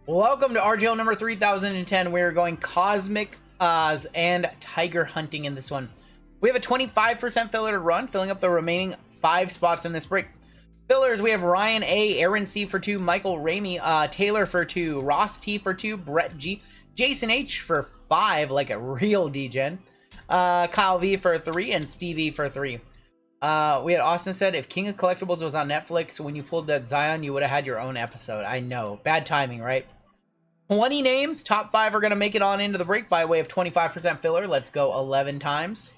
Welcome to RGL number 3010. We're going Cosmic Oz and Tiger Hunting in this one. We have a 25% filler to run, filling up the remaining 5 spots in this break. Fillers, we have Ryan A, Aaron C for 2, Michael Ramey, Taylor for 2, Ross T for 2, Brett G, Jason H for 5, like a real DGen, Kyle V for 3, and Stevie for 3. We had Austin said, if King of Collectibles was on Netflix, when you pulled that Zion, you would have had your own episode. I know. Bad timing, right? 20 names. Top 5 are going to make it on into the break by way of 25% filler. Let's go 11 times.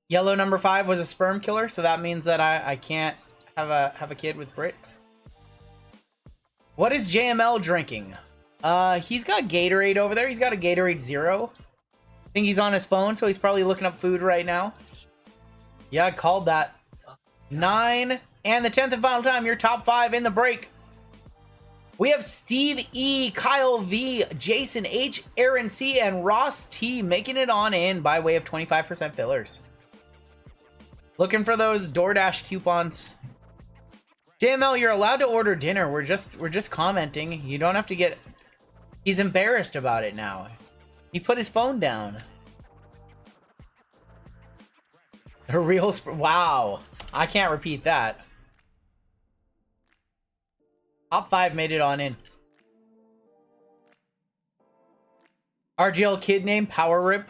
Yellow number 5 was a sperm killer, so that means that I can't have a kid with Brit. What is JML drinking? He's got Gatorade over there. He's got a Gatorade Zero. I think he's on his phone, so he's probably looking up food right now. Yeah, I called that. 9. And the 10th and final time, your top 5 in the break. We have Steve E, Kyle V, Jason H, Aaron C, and Ross T making it on in by way of 25% fillers. Looking for those DoorDash coupons. JML, you're allowed to order dinner. We're just commenting. You don't have to get... He's embarrassed about it now. He put his phone down. A real... Wow. I can't repeat that. Top 5 made it on in. RGL kid name, Power Rip.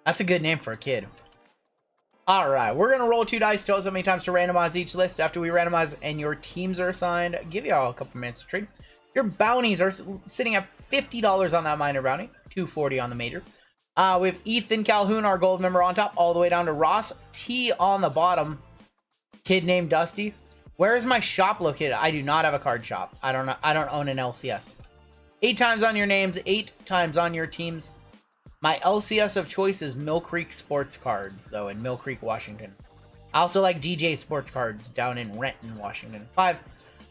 That's a good name for a kid. Alright, we're going to roll 2 dice. Tell us how many times to randomize each list. After we randomize and your teams are assigned, give you all a couple minutes to trade. Your bounties are sitting at $50 on that minor bounty. $240 on the major. We have Ethan Calhoun, our gold member, on top, all the way down to Ross T on the bottom. Kid named Dusty. Where is my shop located? I do not have a card shop. I don't own an LCS. 8 times on your names, 8 times on your teams. My LCS of choice is Mill Creek Sports Cards, though, in Mill Creek, Washington. I also like DJ Sports Cards down in Renton, Washington. 5,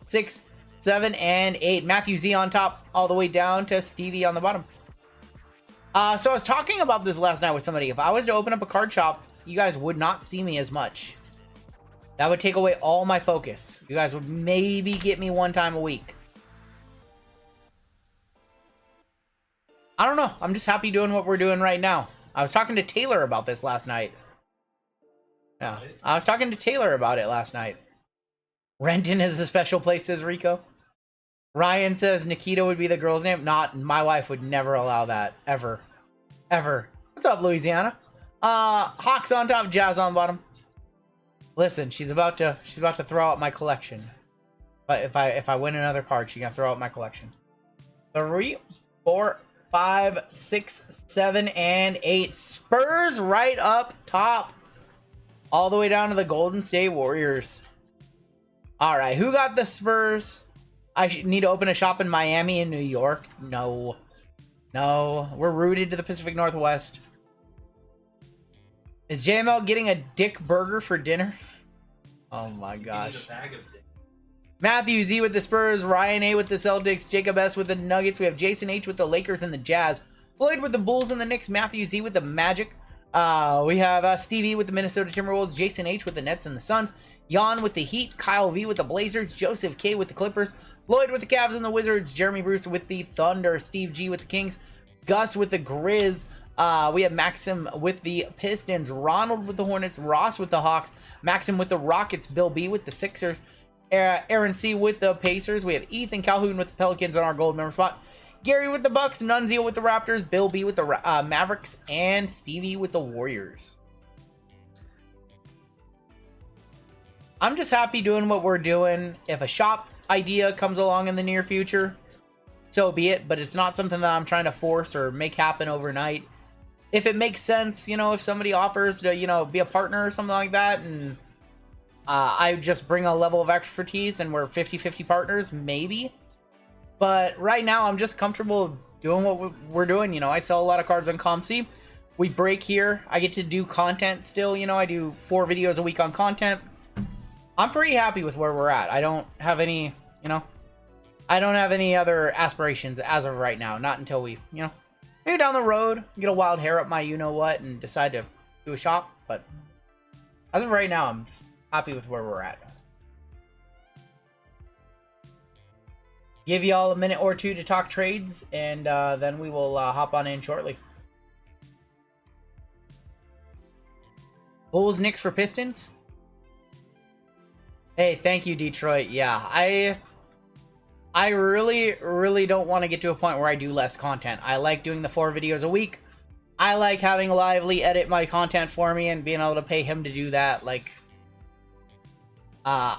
6, 7, and 8. Matthew Z on top, all the way down to Stevie on the bottom. So I was talking about this last night with somebody. If I was to open up a card shop, you guys would not see me as much. That would take away all my focus. You guys would maybe get me 1 time a week. I don't know. I'm just happy doing what we're doing right now. I was talking to Taylor about this last night. Yeah, I was talking to Taylor about it last night. Renton is a special place, says Rico. Ryan says Nikita would be the girl's name. Not, my wife would never allow that. Ever. Ever. What's up, Louisiana? Hawks on top, Jazz on bottom. Listen, she's about to throw out my collection. But if I win another card, she's gonna throw out my collection. 3, 4, 5, 6, 7, and 8. Spurs right up top. All the way down to the Golden State Warriors. Alright, who got the Spurs? I need to open a shop in Miami and New York. No. No. We're rooted to the Pacific Northwest. Is JML getting a dick burger for dinner? Oh my gosh. Matthew Z with the Spurs, Ryan A with the Celtics, Jacob S with the Nuggets. We have Jason H with the Lakers and the Jazz. Floyd with the Bulls and the Knicks. Matthew Z with the Magic. We have Stevie with the Minnesota Timberwolves. Jason H with the Nets and the Suns. Jan with the Heat. Kyle V with the Blazers. Joseph K with the Clippers. Floyd with the Cavs and the Wizards. Jeremy Bruce with the Thunder. Steve G with the Kings. Gus with the Grizz. We have Maxim with the Pistons, Ronald with the Hornets, Ross with the Hawks, Maxim with the Rockets, Bill B with the Sixers, Aaron C with the Pacers. We have Ethan Calhoun with the Pelicans on our gold member spot, Gary with the Bucks, Nunzio with the Raptors, Bill B with the Mavericks, and Stevie with the Warriors. I'm just happy doing what we're doing. If a shop idea comes along in the near future, so be it, but it's not something that I'm trying to force or make happen overnight. If it makes sense, you know, if somebody offers to, you know, be a partner or something like that, and I just bring a level of expertise and we're 50-50 partners, maybe. But right now, I'm just comfortable doing what we're doing. You know, I sell a lot of cards on ComC. We break here. I get to do content still. You know, I do 4 videos a week on content. I'm pretty happy with where we're at. I don't have any, you know, I don't have any other aspirations as of right now. Not until we, you know, maybe down the road, get a wild hair up my you-know-what and decide to do a shop. But as of right now, I'm just happy with where we're at. Give y'all a minute or two to talk trades, and then we will hop on in shortly. Bulls, Knicks for Pistons. Hey, thank you, Detroit. Yeah, I really, really don't want to get to a point where I do less content. I like doing the 4 videos a week. I like having Lively edit my content for me and being able to pay him to do that. Like, I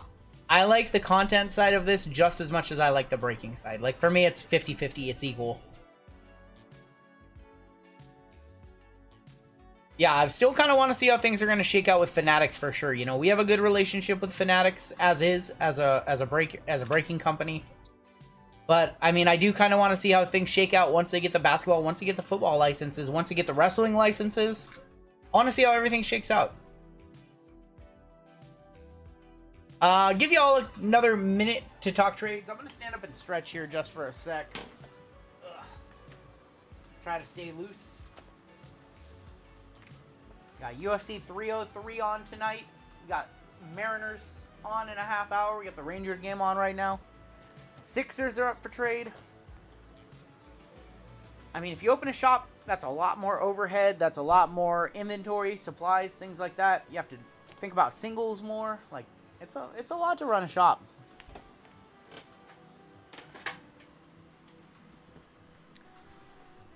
like the content side of this just as much as I like the breaking side. Like, for me, it's 50-50. It's equal. Yeah, I still kind of want to see how things are going to shake out with Fanatics for sure. You know, we have a good relationship with Fanatics as a breaking company. But, I mean, I do kind of want to see how things shake out once they get the basketball, once they get the football licenses, once they get the wrestling licenses. I want to see how everything shakes out. Give you all another minute to talk trades. I'm going to stand up and stretch here just for a sec. Ugh. Try to stay loose. Got UFC 303 on tonight. We got Mariners on in a half hour. We got the Rangers game on right now. Sixers are up for trade. I mean, if you open a shop, that's a lot more overhead. That's a lot more inventory, supplies, things like that. You have to think about singles more. Like, it's a lot to run a shop.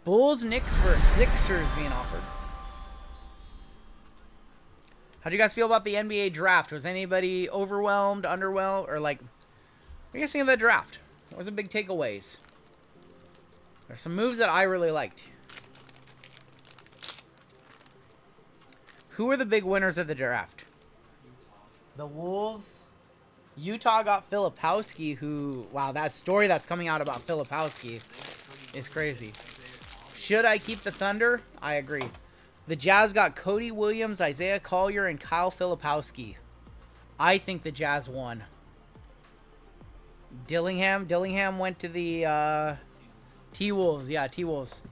Bulls, Knicks for Sixers being offered. How'd you guys feel about the NBA draft? Was anybody overwhelmed, underwhelmed, or like... What do you guys think of the draft? What was the big takeaways? There's some moves that I really liked. Who were the big winners of the draft? The Wolves. Utah got Filipowski, who... Wow, that story that's coming out about Filipowski is crazy. Should I keep the Thunder? I agree. The Jazz got Cody Williams, Isaiah Collier, and Kyle Filipowski. I think the Jazz won. Dillingham went to the T-Wolves. Yeah, T-Wolves.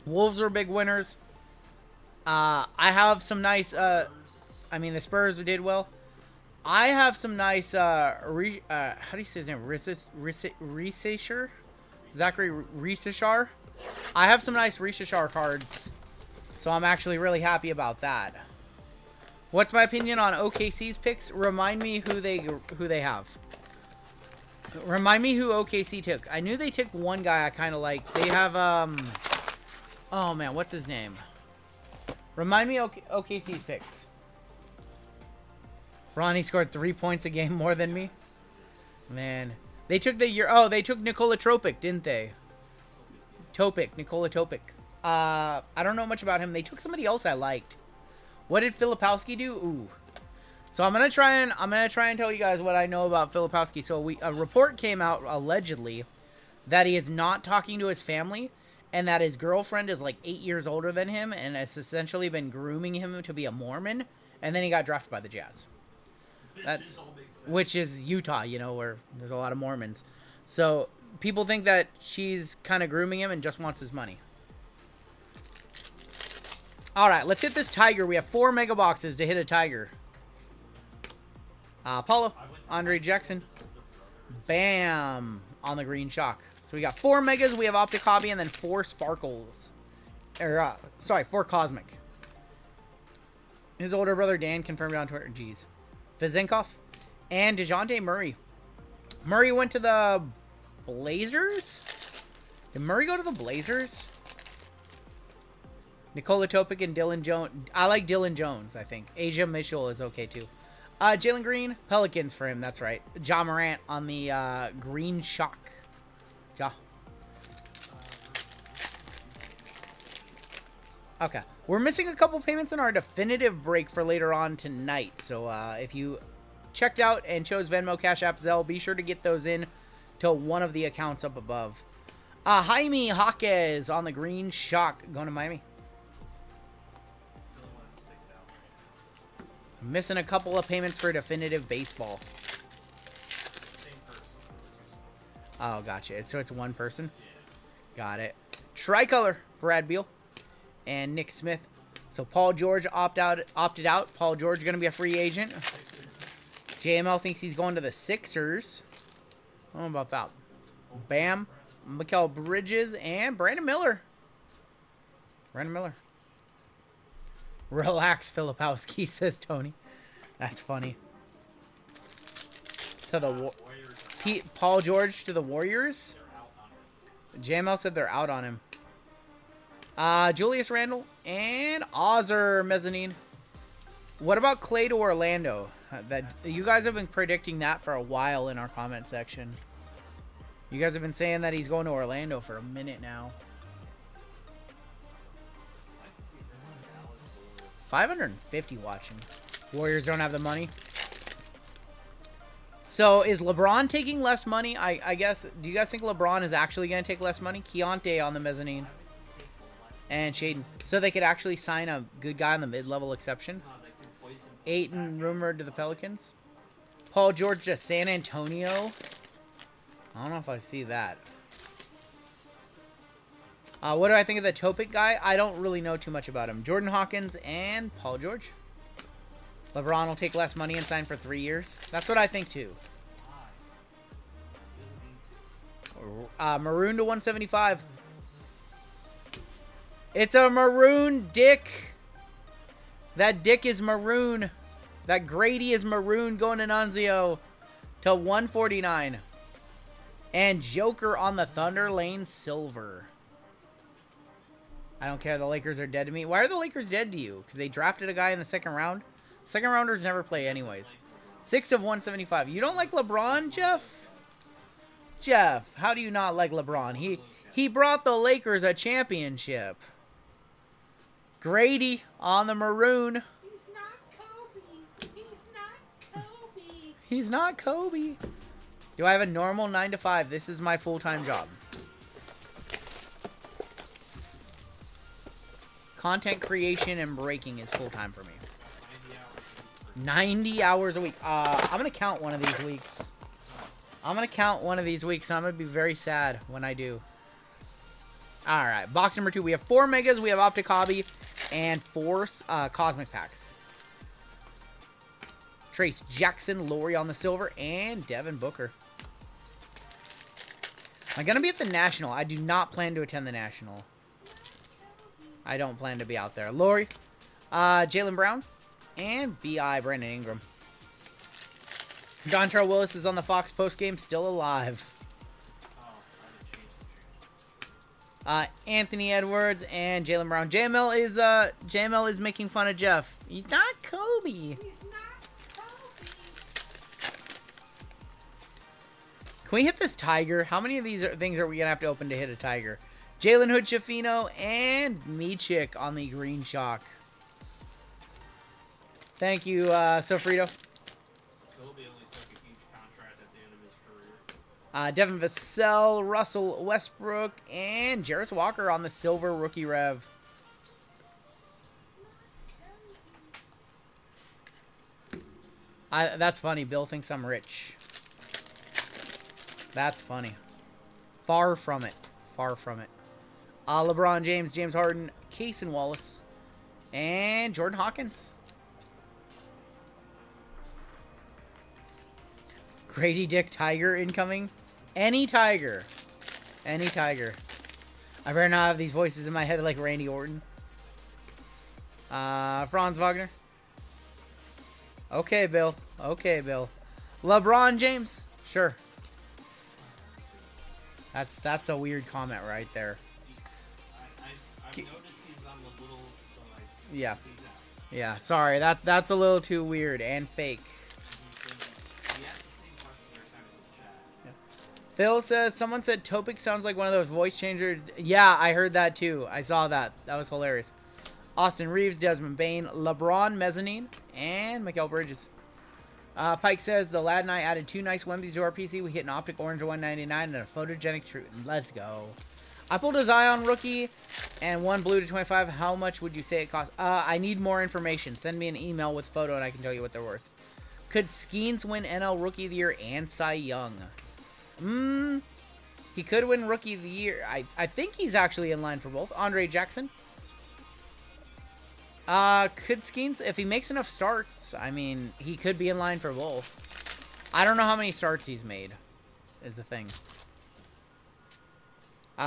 Wolves were big winners. I have some nice... I mean, the Spurs did well. I have some nice... how do you say his name? Riseshar? Zachary Riseshar? I have some nice Riseshar cards. So I'm actually really happy about that. What's my opinion on OKC's picks? Remind me who they have. Remind me who OKC took. I knew they took one guy I kind of liked. They have, oh man, what's his name? Remind me OKC's picks. Ronnie scored 3 points a game more than me. Man. They took they took Nikola Tropic, didn't they? Nikola Topic. I don't know much about him. They took somebody else I liked. What did Filipowski do? Ooh. So I'm gonna try and tell you guys what I know about Filipowski. So a report came out allegedly that he is not talking to his family, and that his girlfriend is like 8 years older than him, and has essentially been grooming him to be a Mormon. And then he got drafted by the Jazz. Which is Utah, you know, where there's a lot of Mormons. So people think that she's kind of grooming him and just wants his money. All right, let's hit this Tiger. We have 4 mega boxes to hit a Tiger. Paulo, Andre Jackson. Bam! On the green shock. So we got 4 megas, we have Optic Hobby, and then 4 sparkles. Or, sorry, 4 cosmic. His older brother Dan confirmed on Twitter. Jeez. Vizenkov. And DeJounte Murray. Murray went to the Blazers? Did Murray go to the Blazers? Nikola Topic and Dylan Jones. I like Dylan Jones, I think. Asia Mitchell is okay, too. Jalen Green, Pelicans for him, that's right. Ja Morant on the green shock. Ja. Okay. We're missing a couple payments in our definitive break for later on tonight. So if you checked out and chose Venmo, Cash App, Zelle, be sure to get those in to one of the accounts up above. Jaime Jaquez on the green shock going to Miami. Missing a couple of payments for definitive baseball. Oh, gotcha. So it's one person? Got it. Tricolor, Brad Beal and Nick Smith. So Paul George opted out. Paul George going to be a free agent. JML thinks he's going to the Sixers. I don't know about that. Bam. Mikal Bridges and Brandon Miller. Brandon Miller. Relax, Filipowski, says Tony. That's funny. To the Paul George to the Warriors. JML said they're out on him. Julius Randle and Ozer Mezzanine. What about Clay to Orlando? That you guys have been predicting that for a while in our comment section. You guys have been saying that he's going to Orlando for a minute now. 550 watching. Warriors don't have the money. So is LeBron taking less money? I guess. Do you guys think LeBron is actually going to take less money? Keontae on the mezzanine. And Shaden. So they could actually sign a good guy on the mid-level exception. Ayton rumored to the Pelicans. Paul George to San Antonio. I don't know if I see that. What do I think of the Topic guy? I don't really know too much about him. Jordan Hawkins and Paul George. LeBron will take less money and sign for 3 years. That's what I think too. Maroon to 175. It's a maroon dick. That dick is maroon. That Grady is maroon going to Nunzio to 149. And Joker on the Thunder Lane silver. I don't care. The Lakers are dead to me. Why are the Lakers dead to you? Because they drafted a guy in the second round? Second rounders never play anyways. 6 of 175. You don't like LeBron, Jeff? Jeff, how do you not like LeBron? He brought the Lakers a championship. Grady on the maroon. He's not Kobe. He's not Kobe. He's not Kobe. Do I have a normal 9 to 5? This is my full-time job. Content creation and breaking is full-time for me. 90 hours a week. I'm going to count one of these weeks. I'm going to count one of these weeks, and I'm going to be very sad when I do. Alright, box number 2. We have 4 Megas, we have Optic Hobby, and 4 Cosmic Packs. Trace Jackson, Laurie on the silver, and Devin Booker. I'm going to be at the National. I do not plan to attend the National. I don't plan to be out there. Laurie, Jaylen Brown, and B.I. Brandon Ingram. Dontrell Willis is on the Fox postgame, still alive. Anthony Edwards and Jaylen Brown. JML is making fun of Jeff. He's not Kobe. He's not Kobe. Can we hit this Tiger? How many of these things are we gonna have to open to hit a Tiger? Jalen Hood Shafino and Michik on the green shock. Thank you, Sofrito. Kobe only took a huge contract at the end of his career. Devin Vassell, Russell Westbrook, and Jarris Walker on the silver rookie rev. That's funny. Bill thinks I'm rich. That's funny. Far from it. Far from it. LeBron James, James Harden, Cason Wallace, and Jordan Hawkins. Grady Dick Tiger incoming. Any Tiger. Any Tiger. I better not have these voices in my head like Randy Orton. Franz Wagner. Okay, Bill. Okay, Bill. LeBron James. Sure. That's a weird comment right there. I've noticed he's on the little, so like, Yeah. he's out. Yeah, sorry. That's a little too weird and fake. He asked the same question every time in his chat. Phil says, someone said Topic sounds like one of those voice changers. Yeah, I heard that too. I saw that. That was hilarious. Austin Reeves, Desmond Bain, LeBron Mezzanine, and Mikal Bridges. Pike says, the lad and I added 2 nice Wembley's to our PC. We hit an Optic Orange 199 and a Photogenic Truton. Let's go. I pulled a Zion rookie and 1 blue to 25. How much would you say it costs? I need more information. Send me an email with photo and I can tell you what they're worth. Could Skeens win NL Rookie of the Year and Cy Young? He could win Rookie of the Year. I think he's actually in line for both. Andre Jackson. Could Skeens, if he makes enough starts, I mean, he could be in line for both. I don't know how many starts he's made. is the thing.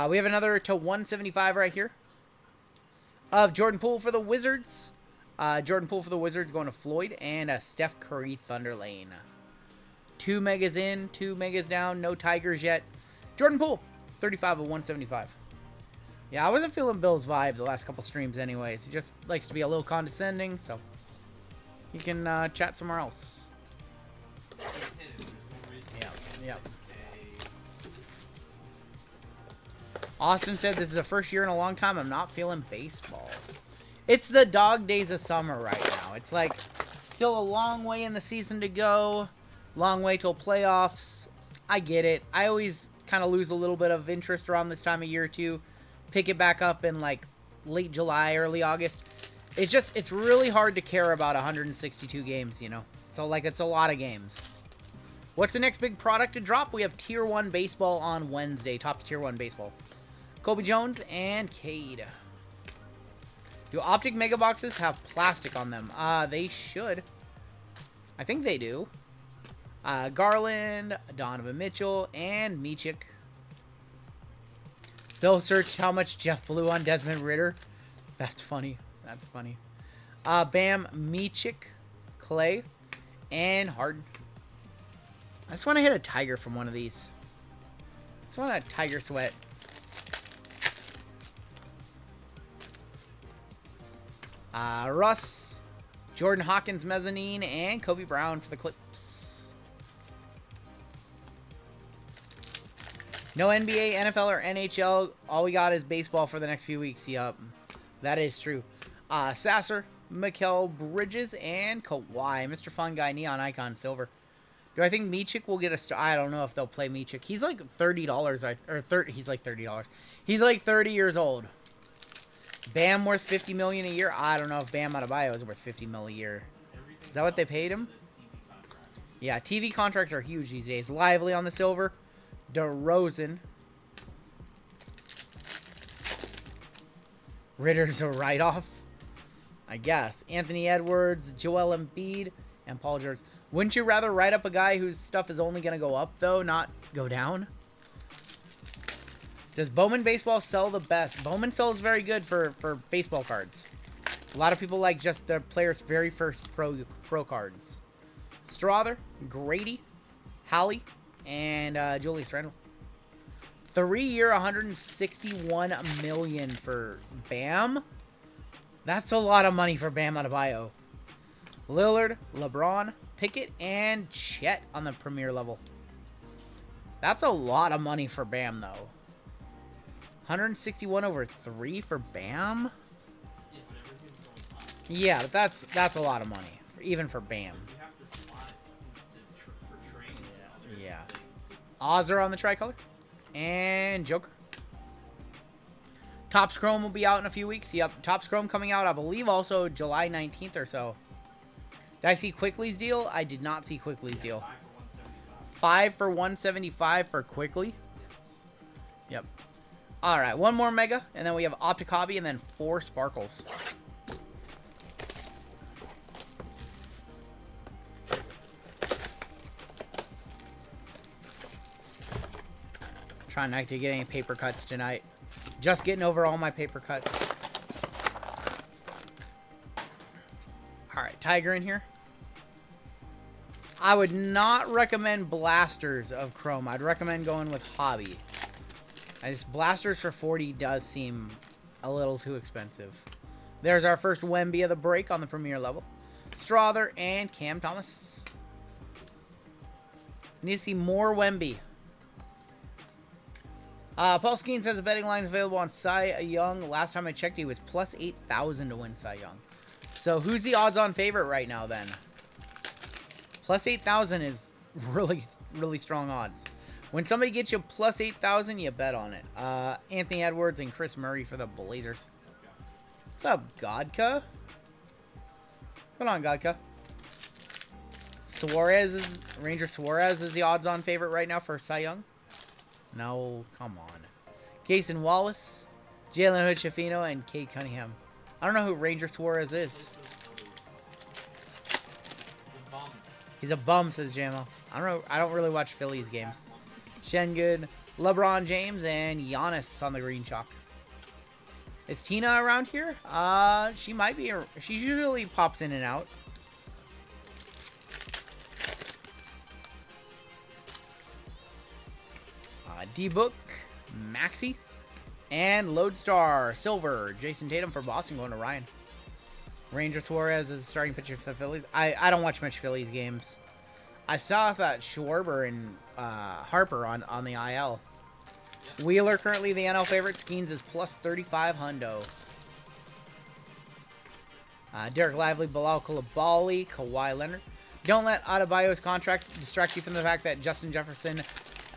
We have another to 175 right here of Jordan Poole for the Wizards. Jordan Poole for the Wizards going to Floyd, and a Steph Curry Thunder Lane. 2 megas in, 2 megas down, no Tigers yet. Jordan Poole, 35 of 175. Yeah, I wasn't feeling Bill's vibe the last couple streams anyways. He just likes to be a little condescending, so he can chat somewhere else. Yeah. Austin said, this is the first year in a long time I'm not feeling baseball. It's the dog days of summer right now. It's like still a long way in the season to go. Long way till playoffs. I get it. I always kind of lose a little bit of interest around this time of year too. Pick it back up in like late July, early August. It's really hard to care about 162 games, you know. So like it's a lot of games. What's the next big product to drop? We have Tier 1 Baseball on Wednesday. Top Tier 1 Baseball. Kobe Jones and Cade. Do Optic Mega Boxes have plastic on them? They should. I think they do. Garland, Donovan Mitchell, and Michik. Bill searched how much Jeff blew on Desmond Ritter. That's funny. That's funny. Bam, Michik, Clay, and Harden. I just want to hit a Tiger from one of these. I just want a Tiger Sweat. Russ, Jordan Hawkins Mezzanine, and Kobe Brown for the Clips. No NBA, NFL, or NHL. All we got is baseball for the next few weeks. Yup, that is true. Sasser, Mikal Bridges, and Kawhi. Mr. Fun Guy, Neon Icon, Silver. Do I think Michik will get a star? I don't know if they'll play Michik. He's like $30. He's like $30. He's like 30 years old. Bam worth $50 million a year. I don't know if Bam Adebayo is worth $50 million a year. Is that what they paid him? Yeah, TV contracts are huge these days. Lively on the silver. DeRozan. Ritter's a write-off, I guess. Anthony Edwards, Joel Embiid, and Paul George. Wouldn't you rather write up a guy whose stuff is only going to go up, though, not go down? Does Bowman Baseball sell the best? Bowman sells very good for baseball cards. A lot of people like just the player's very first pro cards. Strother, Grady, Hallie, and Julius Randle. 3-year, $161 million for Bam. That's a lot of money for Bam Adebayo. Lillard, LeBron, Pickett, and Chet on the premier level. That's a lot of money for Bam, though. 161 over 3 for Bam? Yeah, but that's a lot of money, even for Bam. Yeah. Ozzer on the tricolor. And Joker. Topps Chrome will be out in a few weeks. Yep, Topps Chrome coming out, I believe, also July 19th or so. Did I see Quickly's deal? I did not see Quickly's deal. 5 for 175 for Quickly. Yep. All right, one more Mega, and then we have Optic Hobby, and then 4 Sparkles. Trying not to get any paper cuts tonight. Just getting over all my paper cuts. All right, Tiger in here. I would not recommend blasters of Chrome. I'd recommend going with Hobby. This blasters for 40 does seem a little too expensive. There's our first Wemby of the break on the premier level. Strother and Cam Thomas. Need to see more Wemby. Paul Skeen says the betting line is available on Cy Young. Last time I checked, he was plus 8,000 to win Cy Young. So who's the odds-on favorite right now then? Plus 8,000 is really, really strong odds. When somebody gets you plus 8,000, you bet on it. Anthony Edwards and Chris Murray for the Blazers. What's up, Godka? What's going on, Godka? Ranger Suarez is the odds-on favorite right now for Cy Young. No, come on. Cason Wallace, Jalen Hood-Schifino, and Cade Cunningham. I don't know who Ranger Suarez is. He's a bum, says JMO. I don't know. I don't really watch Phillies games. Şengün, LeBron James, and Giannis on the green chalk. Is Tina around here? She might be. She usually pops in and out. D-Book, Maxi, and Lodestar, Silver, Jason Tatum for Boston going to Ryan. Ranger Suarez is starting pitcher for the Phillies. I don't watch much Phillies games. I saw that Schwarber and Harper on the IL. Wheeler currently the NL favorite. Skeens is plus 35 hundo. Derek Lively, Bilal Coulibaly, Kawhi Leonard. Don't let Adebayo's contract distract you from the fact that Justin Jefferson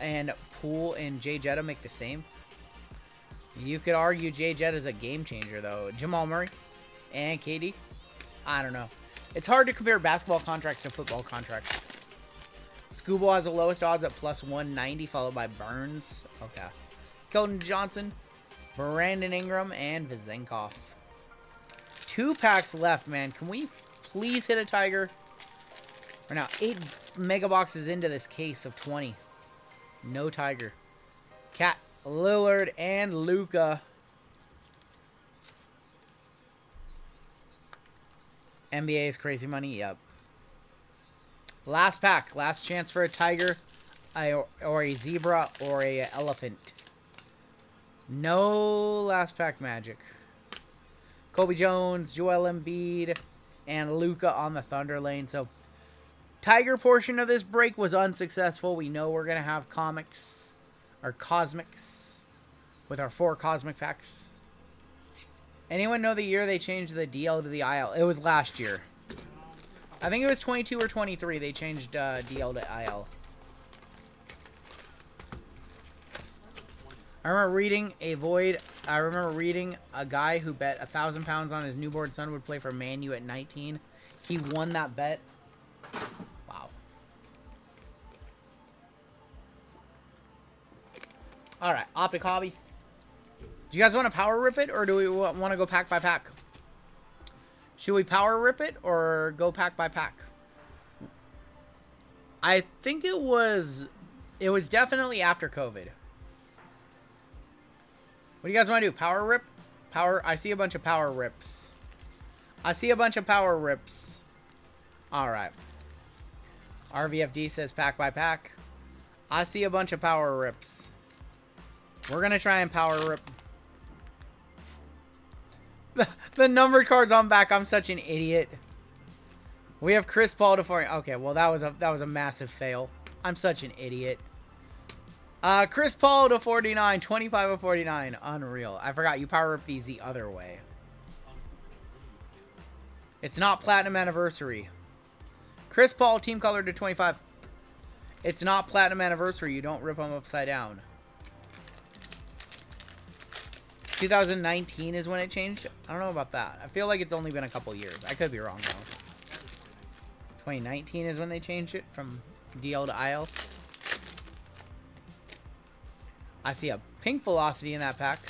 and Poole and Jay Jetta make the same. You could argue Jay Jetta is a game changer, though. Jamal Murray and KD. I don't know. It's hard to compare basketball contracts to football contracts. Scooble has the lowest odds at plus 190, followed by Burns. Okay. Keldon Johnson, Brandon Ingram, and Vizenkov. 2 packs left, man. Can we please hit a Tiger? We're now 8 mega boxes into this case of 20. No Tiger. Cat, Lillard, and Luka. NBA is crazy money. Yep. Last pack. Last chance for a Tiger, or a Zebra, or a Elephant. No last pack magic. Kobe Jones, Joel Embiid, and Luka on the Thunder lane. So, Tiger portion of this break was unsuccessful. We know we're going to have comics, or cosmics, with our 4 cosmic packs. Anyone know the year they changed the DL to the IL? It was last year. I think it was 22 or 23 they changed DL to IL. I remember reading a guy who bet 1,000 pounds on his newborn son would play for Man U at 19. He won that bet. Wow. All right, Optic Hobby. Do you guys want to power rip it, or do we want to go pack by pack? Should we power rip it or go pack by pack? I think it was definitely after COVID. What do you guys want to do? Power rip? I see a bunch of power rips. All right. RVFD says pack by pack. I see a bunch of power rips. We're going to try and power rip. The numbered cards on back. I'm such an idiot. We have Chris Paul to 40. Okay, well that was a massive fail. I'm such an idiot. Chris Paul to 49, 25 of 49. Unreal. I forgot you power rip these the other way. It's not platinum anniversary. Chris Paul team color to 25. It's not platinum anniversary. You don't rip them upside down. 2019 is when it changed. I don't know about that. I feel like it's only been a couple years. I could be wrong though. 2019 is when they changed it from DL to IL. I see a pink velocity in that pack.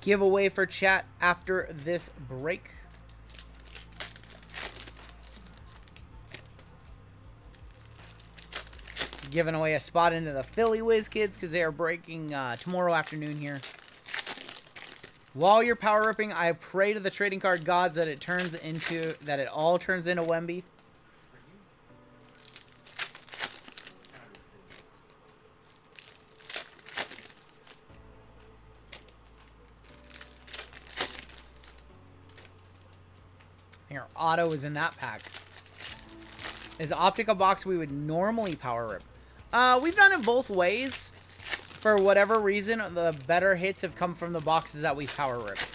Giveaway for chat after this break. Giving away a spot into the Philly Whiz Kids because they are breaking tomorrow afternoon here. While you're power ripping, I pray to the trading card gods that it all turns into Wemby. Here, auto is in that pack. Is Optic a box we would normally power rip? We've done it both ways. For whatever reason, the better hits have come from the boxes that we power ripped.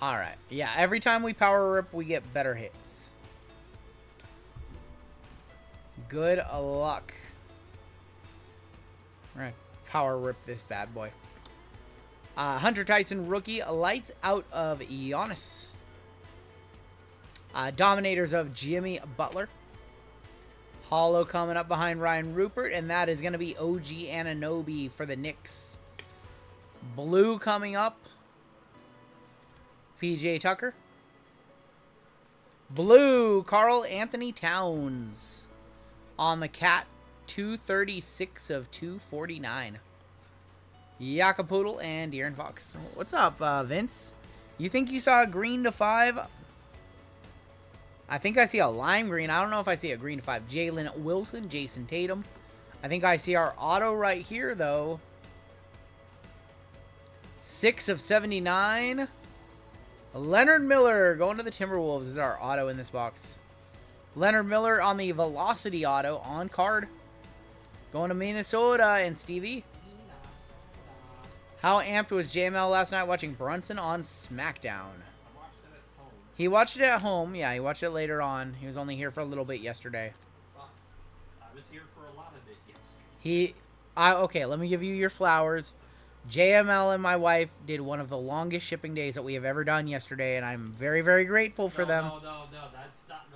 Alright. Yeah, every time we power rip, we get better hits. Good luck. We're going to power rip this bad boy. Hunter Tyson rookie, lights out of Giannis. Dominators of Jimmy Butler. Hollow coming up behind Ryan Rupert, and that is going to be OG Anunoby for the Knicks. Blue coming up, PJ Tucker. Blue, Karl Anthony Towns on the Cat, 236 of 249. Yakapoodle and De'Aaron Fox. What's up, Vince? You think you saw a green to 5? I think I see a lime green. I don't know if I see a green to 5. Jalen Wilson, Jason Tatum. I think I see our auto right here, though. 6 of 79. Leonard Miller going to the Timberwolves is our auto in this box. Leonard Miller on the Velocity auto on card. Going to Minnesota and Stevie. How amped was JML last night watching Brunson on SmackDown? I watched it at home. He watched it at home. Yeah, he watched it later on. He was only here for a little bit yesterday. Well, I was here for a lot of it yesterday. Okay, let me give you your flowers. JML and my wife did one of the longest shipping days that we have ever done yesterday, and I'm very, very grateful for them. No, that's not.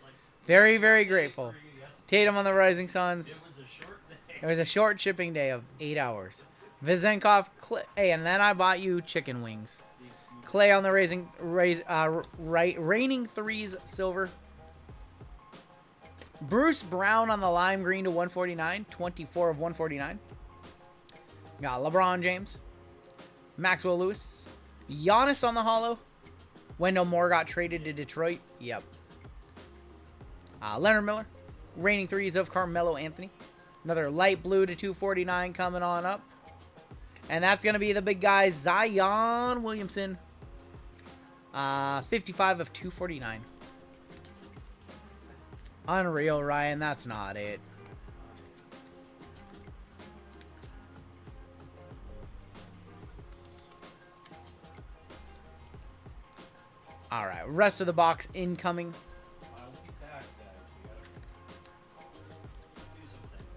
Like, Very, very grateful. for you yesterday. Tatum on the Rising Suns. It was a short day. It was a short shipping day of 8 hours. Vizenkov, hey, and then I bought you chicken wings. Clay on the raining threes silver. Bruce Brown on the lime green to 149, 24 of 149. Got LeBron James, Maxwell Lewis, Giannis on the hollow. Wendell Moore got traded to Detroit. Yep. Leonard Miller, raining threes of Carmelo Anthony. Another light blue to 249 coming on up. And that's going to be the big guy, Zion Williamson. 55 of 249. Unreal, Ryan. That's not it. All right. Rest of the box incoming. I'll be back, guys. We gotta do some things.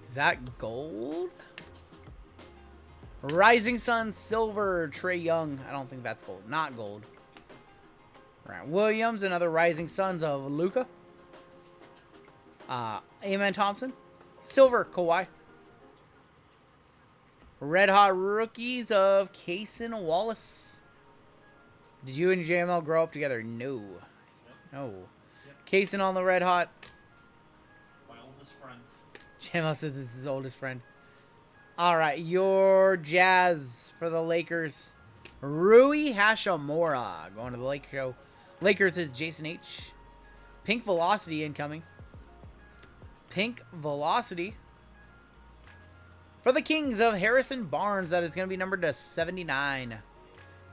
Is that gold? Rising Sun Silver, Trae Young. I don't think that's gold. Not gold. Grant Williams, another Rising Suns of Luka. Amen Thompson. Silver, Kawhi. Red Hot Rookies of Cason Wallace. Did you and JML grow up together? No. No. Cason on the Red Hot. My oldest friend. JML says this is his oldest friend. All right, your Jazz for the Lakers. Rui Hashimura going to the Lake Show. Lakers is Jason H. Pink Velocity incoming. Pink Velocity. For the Kings of Harrison Barnes, that is going to be numbered to 79.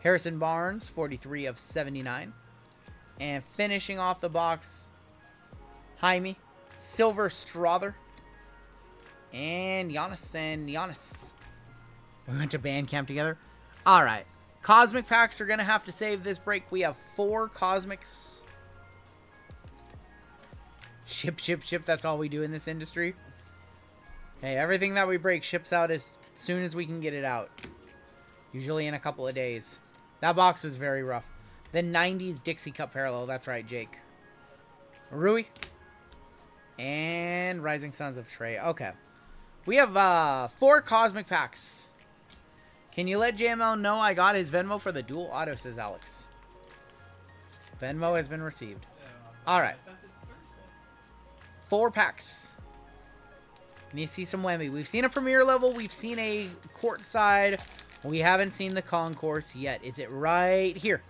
Harrison Barnes, 43 of 79. And finishing off the box, Jaime, Silver Strother, and Giannis. We went to band camp together. All right. Cosmic packs are going to have to save this break. We have 4 Cosmics. Ship. That's all we do in this industry. Hey, everything that we break ships out as soon as we can get it out. Usually in a couple of days. That box was very rough. The 90s Dixie Cup parallel. That's right, Jake. Rui. And Rising Sons of Trae. Okay. We have 4 Cosmic packs. Can you let JML know I got his Venmo for the dual auto, says Alex. Venmo has been received. All right. 4 packs. Need to see some Wemby. We've seen a premier level. We've seen a courtside. We haven't seen the concourse yet. Is it right here?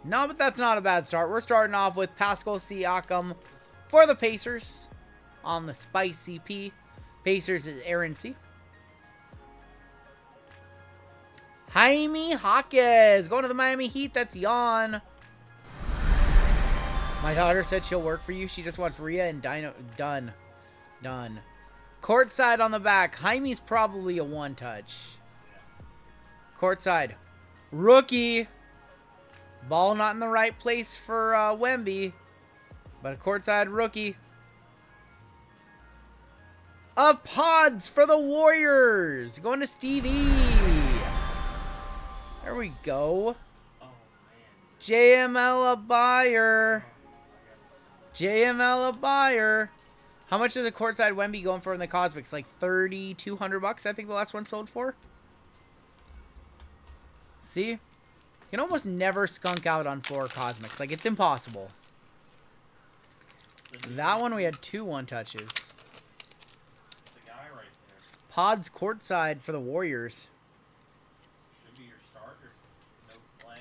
No, but that's not a bad start. We're starting off with Pascal Siakam for the Pacers on the Spicy P. Pacers is Aaron C. Jaime Jaquez going to the Miami Heat. That's Jan. My daughter said she'll work for you. She just wants Rhea and Dino. Done. Courtside on the back. Jaime's probably a one-touch. Courtside. Rookie. Ball not in the right place for Wemby. But a courtside rookie. of pods for the Warriors. Going to Steve E. There we go. Oh, man. JML a buyer. JML a buyer. How much is a courtside Wemby going for in the Cosmics? Like $3,200, I think the last one sold for. See? You can almost never skunk out on floor Cosmics. Like, it's impossible. That one we had 2 1-touches. It's the guy right there. Pods courtside for the Warriors. Should be your starter. No play.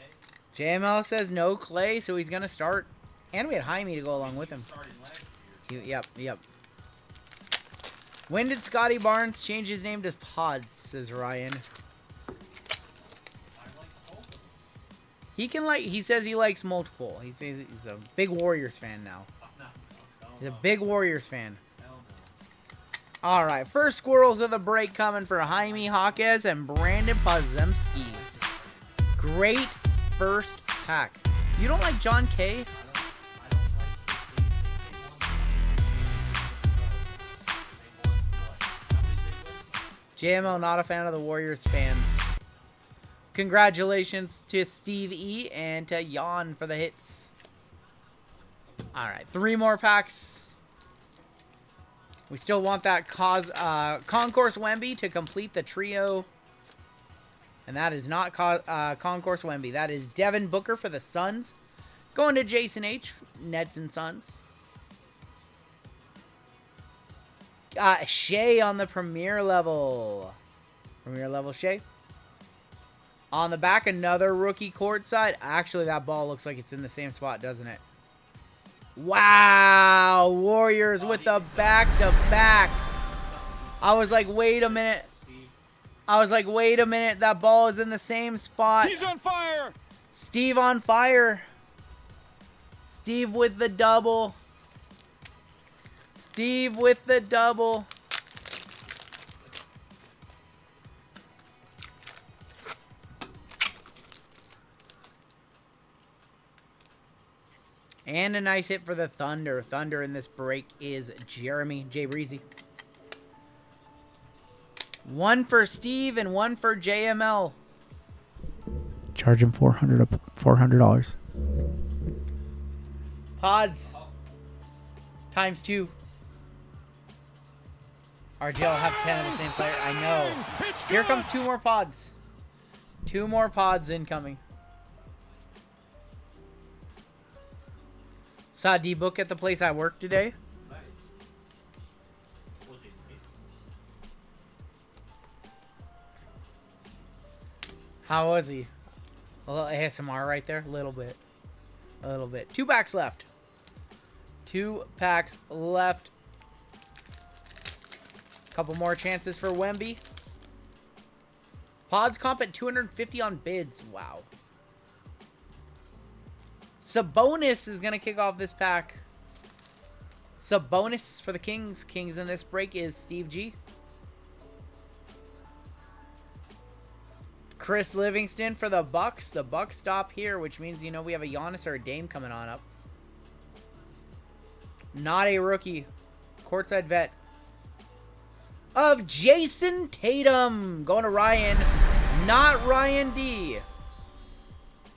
JML says no Clay, so he's going to start. And we had Jaime to go along with him. Started last year. Yep. When did Scotty Barnes change his name to Pods, says Ryan. I like both. He says he likes multiple. He says he's a big Warriors fan now. No. He's a big Warriors fan. Hell no. All right, first squirrels of the break coming for Jaime Jaquez and Brandon Podziemski. Great first pack. You don't like John Kay? JML not a fan of the Warriors fans. Congratulations to Steve E and to Jan for the hits. All right, 3 more packs. We still want that Concourse Wemby to complete the trio. And that is not Concourse Wemby. That is Devin Booker for the Suns. Going to Jason H, Nets and Suns. Shea on the Premier level. Premier level Shea. On the back, another rookie courtside. Actually, that ball looks like it's in the same spot, doesn't it? Wow. Warriors with the back-to-back. I was like, wait a minute. That ball is in the same spot. He's on fire. Steve on fire. Steve with the double. Steve with the double. And a nice hit for the Thunder. Thunder in this break is Jeremy J. Breezy. 1 for Steve and 1 for JML. Charge him $400. Pods. Times 2. RGL have 10 of the same player. I know. Here comes 2 more pods. 2 more pods incoming. Saw D-Book at the place I work today. Nice. Was he nice? How was he? A little ASMR right there. A little bit. 2 packs left. 2 packs left. Couple more chances for Wemby. Pods comp at 250 on bids. Wow. Sabonis is going to kick off this pack. Sabonis for the Kings. Kings in this break is Steve G. Chris Livingston for the Bucks. The Bucks stop here, which means, you know, we have a Giannis or a Dame coming on up. Not a rookie. Courtside vet. Of Jason Tatum. Going to Ryan. Not Ryan D.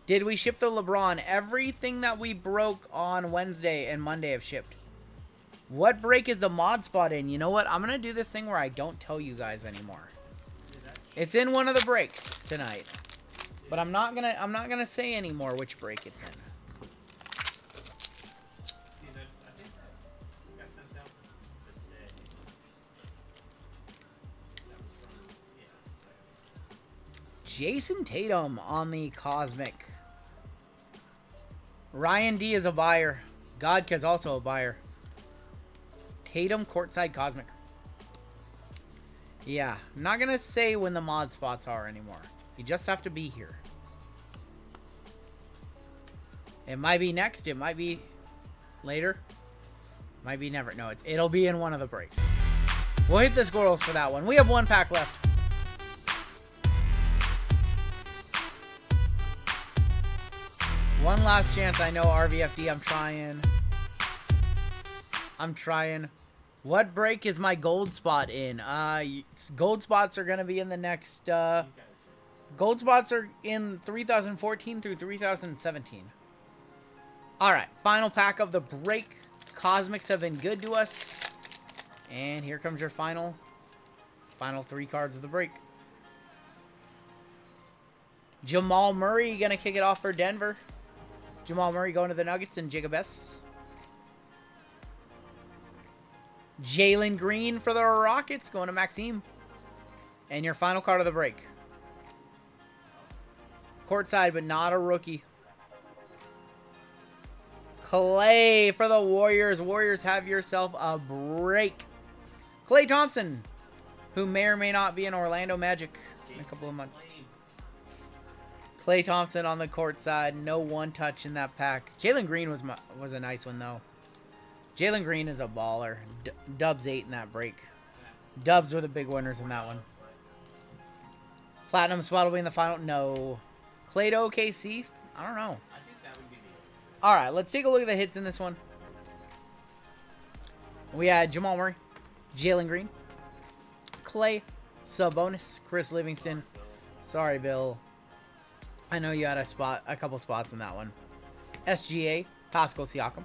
Did we ship the LeBron? Everything that we broke on Wednesday and Monday have shipped. What break is the mod spot in? You know what? I'm going to do this thing where I don't tell you guys anymore. It's in one of the breaks tonight. But I'm not going to say anymore which break it's in. See, I think that got sent out today. That was from, yeah. Jason Tatum on the Cosmic. Ryan D is a buyer. Godka's also a buyer. Tatum courtside Cosmic. Yeah, I'm not going to say when the mod spots are anymore. You just have to be here. It might be next. It might be later. Might be never. No, it'll be in one of the breaks. We'll hit the squirrels for that one. We have 1 pack left. One last chance. I know RVFD. I'm trying. What break is my gold spot in? Gold spots are going to be in the next... gold spots are in 3014 through 3017. Alright, final pack of the break. Cosmics have been good to us. And here comes your final 3 cards of the break. Jamal Murray going to kick it off for Denver. Jamal Murray going to the Nuggets and Jacob S. Jalen Green for the Rockets going to Maxime. And your final card of the break. Courtside, but not a rookie. Clay for the Warriors. Warriors, have yourself a break. Klay Thompson, who may or may not be in Orlando Magic in a couple of months. Klay Thompson on the court side. No one touch in that pack. Jalen Green was a nice one, though. Jalen Green is a baller. Dubs 8 in that break. Dubs were the big winners in that one. Platinum spot will be in the final. No. Clay to OKC? I don't know. I think that would be the... Alright, let's take a look at the hits in this one. We had Jamal Murray, Jalen Green, Clay, Sabonis, Chris Livingston. Sorry, Bill. I know you had a couple spots in that one. SGA, Pascal Siakam.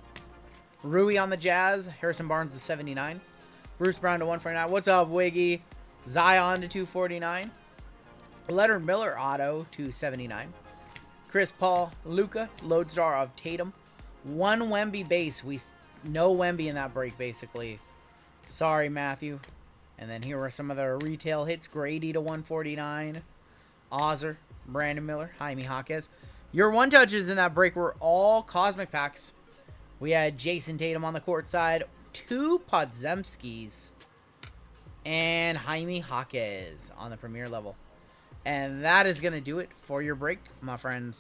Rui on the Jazz, Harrison Barnes to 79. Bruce Brown to 149. What's up, Wiggy? Zion to 249. Leonard Miller auto to 79. Chris Paul, Luka, Lodestar of Tatum. 1 Wemby base. No Wemby in that break, basically. Sorry, Matthew. And then here are some of the retail hits. Grady to 149. Ozer, Brandon Miller, Jaime Jaquez. Your one touches in that break were all Cosmic packs. We had Jason Tatum on the court side. 2 Podzemskis. And Jaime Jaquez on the premier level. And that is going to do it for your break, my friends.